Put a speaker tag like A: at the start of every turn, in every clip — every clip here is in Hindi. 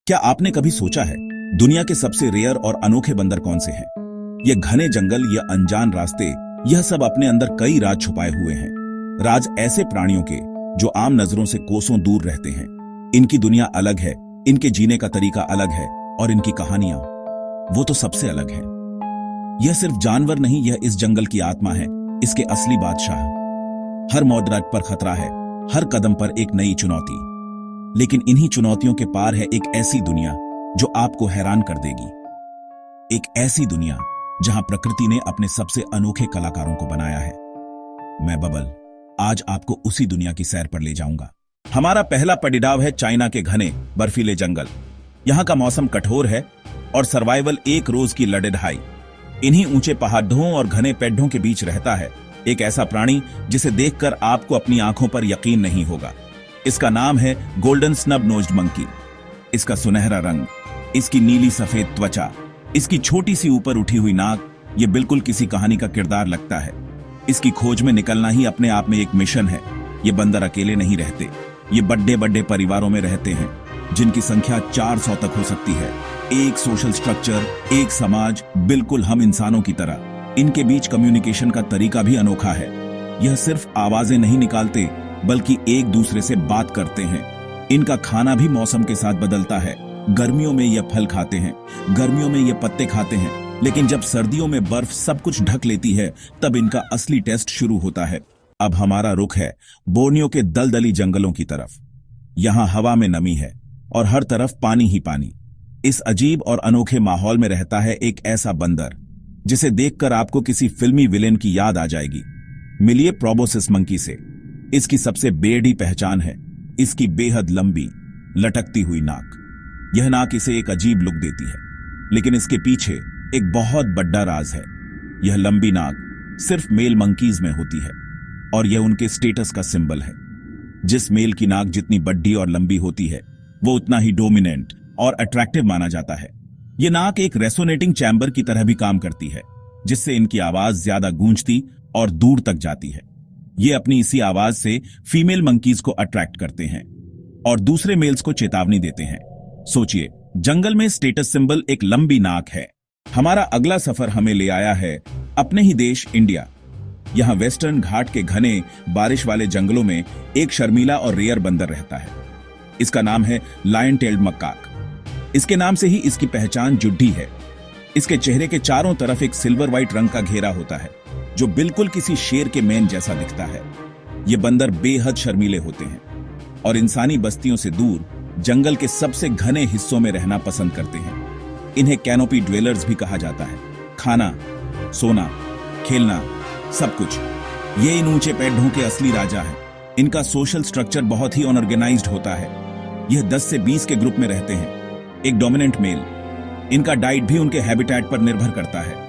A: क्या आपने कभी सोचा है दुनिया के सबसे रेयर और अनोखे बंदर कौन से हैं? ये घने जंगल, ये अनजान रास्ते, यह सब अपने अंदर कई राज छुपाए हुए हैं। राज ऐसे प्राणियों के जो आम नजरों से कोसों दूर रहते हैं। इनकी दुनिया अलग है, इनके जीने का तरीका अलग है और इनकी कहानियां वो तो सबसे अलग है। यह सिर्फ जानवर नहीं, यह इस जंगल की आत्मा है, इसके असली बादशाह। हर मौजरात पर खतरा है, हर कदम पर एक नई चुनौती। लेकिन इन्हीं चुनौतियों के पार है एक ऐसी दुनिया जो आपको हैरान कर देगी। एक ऐसी दुनिया जहां प्रकृति ने अपने सबसे अनोखे कलाकारों को बनाया है। मैं बबल आज आपको उसी दुनिया की सैर पर ले जाऊंगा। हमारा पहला पड़ाव है चाइना के घने बर्फीले जंगल। यहां का मौसम कठोर है और सर्वाइवल एक रोज की लड़ाई। इन्हीं ऊंचे पहाड़ों और घने पेड़ों के बीच रहता है एक ऐसा प्राणी जिसे देखकर आपको अपनी आंखों पर यकीन नहीं होगा। इसका नाम है गोल्डन स्नब नोज्ड मंकी। इसका सुनहरा रंग, इसकी नीली सफेद त्वचा, इसकी छोटी सी ऊपर उठी हुई नाक, ये बिल्कुल किसी कहानी का किरदार लगता है। इसकी खोज में निकलना ही अपने आप में एक मिशन है। ये बंदर अकेले नहीं रहते, ये बड़े बड़े परिवारों में रहते हैं जिनकी संख्या 400 तक हो सकती है। एक सोशल स्ट्रक्चर, एक समाज, बिल्कुल हम इंसानों की तरह। इनके बीच कम्युनिकेशन का तरीका भी अनोखा है। यह सिर्फ आवाजें नहीं निकालते बल्कि एक दूसरे से बात करते हैं। इनका खाना भी मौसम के साथ बदलता है। गर्मियों में ये फल खाते हैं, गर्मियों में ये पत्ते खाते हैं, लेकिन जब सर्दियों में बर्फ सब कुछ ढक लेती है तब इनका असली टेस्ट शुरू होता है। अब हमारा रुख है बोर्नियो के दलदली जंगलों की तरफ। यहां हवा में नमी है और हर तरफ पानी ही पानी। इस अजीब और अनोखे माहौल में रहता है एक ऐसा बंदर जिसे देखकर आपको किसी फिल्मी विलेन की याद आ जाएगी। मिलिए प्रोबोसिस मंकी से। इसकी सबसे बेड़ी पहचान है इसकी बेहद लंबी लटकती हुई नाक। यह नाक इसे एक अजीब लुक देती है, लेकिन इसके पीछे एक बहुत बड़ा राज है। यह लंबी नाक सिर्फ मेल मंकीज में होती है और यह उनके स्टेटस का सिंबल है। जिस मेल की नाक जितनी बड़ी और लंबी होती है वो उतना ही डोमिनेंट और अट्रैक्टिव माना जाता है। यह नाक एक रेसोनेटिंग चैम्बर की तरह भी काम करती है, जिससे इनकी आवाज ज्यादा गूंजती और दूर तक जाती है। ये अपनी इसी आवाज से फीमेल मंकीज को अट्रैक्ट करते हैं और दूसरे मेल्स को चेतावनी देते हैं। सोचिए, जंगल में स्टेटस सिंबल एक लंबी नाक है। हमारा अगला सफर हमें ले आया है अपने ही देश इंडिया। यहां वेस्टर्न घाट के घने बारिश वाले जंगलों में एक शर्मीला और रेयर बंदर रहता है। इसका नाम है लायन टेल्ड मकाक। इसके नाम से ही इसकी पहचान जुड्डी है। इसके चेहरे के चारों तरफ एक सिल्वर व्हाइट रंग का घेरा होता है जो बिल्कुल किसी शेर के मेन जैसा दिखता है। ये बंदर बेहद शर्मीले होते हैं और इंसानी बस्तियों से दूर जंगल के सबसे घने हिस्सों में रहना पसंद करते हैं। इन्हें कैनोपी ड्वेलर्स भी कहा जाता है। खाना, सोना, खेलना, सब कुछ, ये इन ऊंचे पेड़ों के असली राजा हैं। इनका सोशल स्ट्रक्चर बहुत ही अनऑर्गेनाइज्ड होता है। यह 10 से 20 के ग्रुप में रहते हैं, एक डोमिनेंट मेल। इनका डाइट भी उनके हैबिटेट पर निर्भर करता है।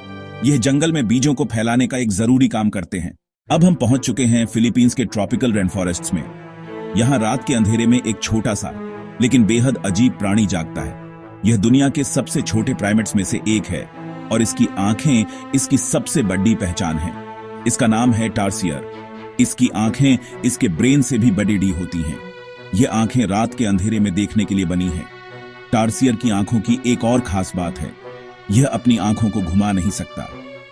A: यह जंगल में बीजों को फैलाने का एक जरूरी काम करते हैं। अब हम पहुंच चुके हैं फिलीपींस के ट्रॉपिकल रेन फॉरेस्ट्स में। यहां रात के अंधेरे में एक छोटा सा लेकिन बेहद अजीब प्राणी जागता है। यह दुनिया के सबसे छोटे प्राइमेट्स में से एक है और इसकी आंखें इसकी सबसे बड़ी पहचान है। इसका नाम है टार्सियर। इसकी आंखें इसके ब्रेन से भी बड़ी होती हैं। यह आंखें रात के अंधेरे में देखने के लिए बनी हैं। टार्सियर की आंखों की एक और खास बात है, यह अपनी आंखों को घुमा नहीं सकता।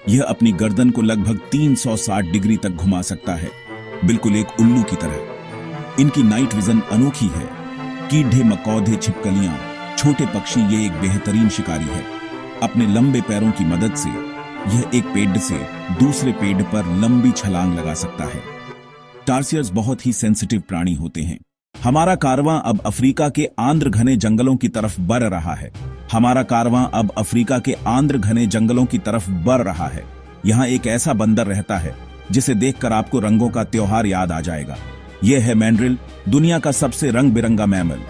A: यह अपनी गर्दन को लगभग 360 डिग्री तक घुमा सकता है, बिल्कुल एक उल्लू की तरह। इनकी नाइट विजन अनोखी है। कीड़े, मकौधे, छिपकलियां, छोटे पक्षी, ये एक बेहतरीन शिकारी है। अपने लंबे पैरों की मदद से यह एक पेड़ से दूसरे पेड़ पर लंबी छलांग लगा सकता है। टार्सियर्स बहुत ही सेंसिटिव प्राणी होते हैं। हमारा कारवां अब अफ्रीका के आंध्र घने जंगलों की तरफ बढ़ रहा है। हमारा कारवां अब अफ्रीका के आंध्र घने जंगलों की तरफ बढ़ रहा है। यहाँ एक ऐसा बंदर रहता है जिसे देखकर आपको रंगों का त्योहार याद आ जाएगा। यह है मैंड्रिल, दुनिया का सबसे रंग बिरंगा मैमल।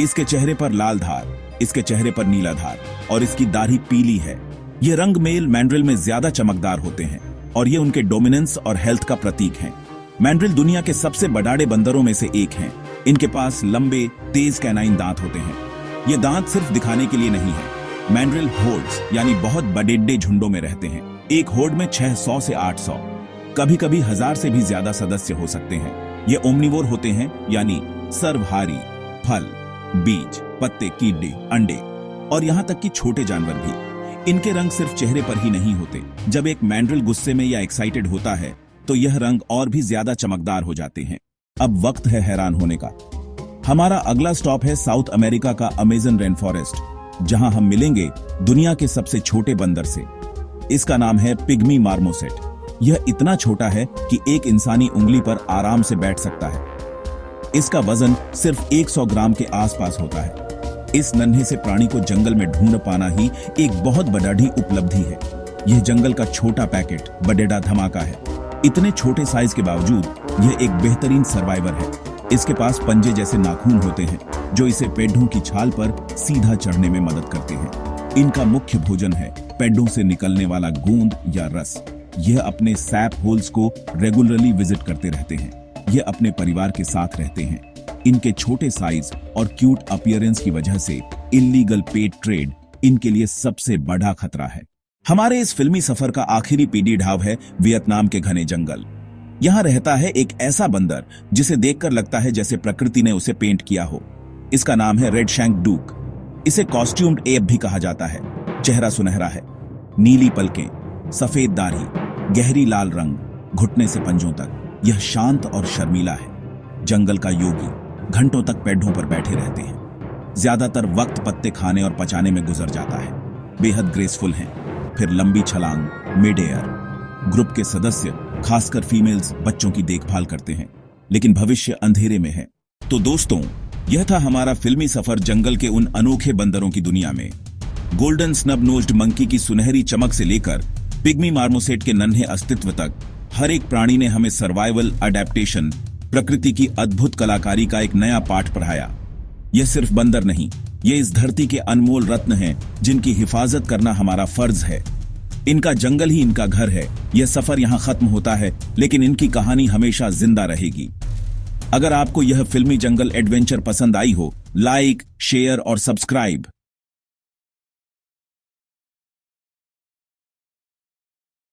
A: इसके चेहरे पर लाल धार, इसके चेहरे पर नीला धार और इसकी दाढ़ी पीली है। ये रंग मेल मैंड्रिल में ज्यादा चमकदार होते हैं और ये उनके डोमिनेंस और हेल्थ का प्रतीक हैं। मैंड्रिल दुनिया के सबसे बड़ाड़े बंदरों में से एक हैं। इनके पास लंबे तेज कैनाइन दांत होते हैं। ये दांत सिर्फ दिखाने के लिए नहीं है। मैंड्रिल होर्ड्स यानी बहुत बड़े झुंडों में रहते हैं। एक होर्ड में 600 से 800, कभी कभी 1000 से भी ज्यादा सदस्य हो सकते हैं। ये ओमनिवोर होते हैं यानी सर्वहारी, फल, बीज, पत्ते, कीड़े, अंडे और यहाँ तक कि छोटे जानवर भी। इनके रंग सिर्फ चेहरे पर ही नहीं होते। जब एक मैंड्रिल गुस्से में या एक्साइटेड होता है तो यह रंग और भी ज्यादा चमकदार हो जाते हैं। अब वक्त है हैरान होने का। हमारा अगला स्टॉप है साउथ अमेरिका का अमेज़न रेन फॉरेस्ट, जहां हम मिलेंगे दुनिया के सबसे छोटे बंदर से। इसका नाम है पिग्मी मार्मोसेट। यह इतना छोटा है कि एक इंसानी उंगली पर आराम से बैठ सकता है। इसका वजन सिर्फ 100 ग्राम के आसपास होता है। इस नन्हे से प्राणी को जंगल में ढूंढ पाना ही एक बहुत बड़ी उपलब्धि है। यह जंगल का छोटा पैकेट बडेड़ा धमाका है। इतने छोटे साइज के बावजूद यह एक बेहतरीन सर्वाइवर है। इसके पास पंजे जैसे नाखून होते हैं जो इसे पेड़ों की छाल पर सीधा चढ़ने में मदद करते हैं। इनका मुख्य भोजन है पेड़ों से निकलने वाला गोंद या रस। यह अपने सैप होल्स को रेगुलरली विजिट करते रहते हैं। यह अपने परिवार के साथ रहते हैं। इनके छोटे साइज और क्यूट अपीयरेंस की वजह से इल्लीगल पेट ट्रेड इनके लिए सबसे बड़ा खतरा है। हमारे इस फिल्मी सफर का आखिरी पीढ़ी ढाब है वियतनाम के घने जंगल। यहाँ रहता है एक ऐसा बंदर जिसे देखकर लगता है जैसे प्रकृति ने उसे पेंट किया हो। इसका नाम है रेड शैंक डूक। इसे कॉस्ट्यूम्ड एप भी कहा जाता है। चेहरा सुनहरा है, नीली पलकें, सफेद दाढ़ी, गहरी लाल रंग, घुटने से पंजों तक। यह शांत और शर्मीला है। जंगल का योगी, घंटों तक पेड़ों पर बैठे रहते हैं। ज्यादातर वक्त पत्ते खाने और पचाने में गुजर जाता है। बेहद ग्रेसफुल हैं। फिर लंबी छलांग, मिड एयर। ग्रुप के सदस्य, खासकर फीमेल्स, बच्चों की देखभाल करते हैं, लेकिन भविष्य अंधेरे में है। तो दोस्तों, यह था हमारा फिल्मी सफर जंगल के उन अनोखे बंदरों की दुनिया में। गोल्डन स्नब नोज्ड मंकी की सुनहरी चमक से लेकर पिग्मी मार्मोसेट के नन्हे अस्तित्व तक, हर एक प्राणी ने हमें सर्वाइवल, अडेप्टेशन, प्रकृति की अद्भुत कलाकारी का एक नया पाठ पढ़ाया। यह सिर्फ बंदर नहीं, ये इस धरती के अनमोल रत्न हैं जिनकी हिफाजत करना हमारा फर्ज है। इनका जंगल ही इनका घर है। यह सफर यहां खत्म होता है, लेकिन इनकी कहानी हमेशा जिंदा रहेगी। अगर आपको यह फिल्मी जंगल एडवेंचर पसंद आई हो, लाइक, शेयर और सब्सक्राइब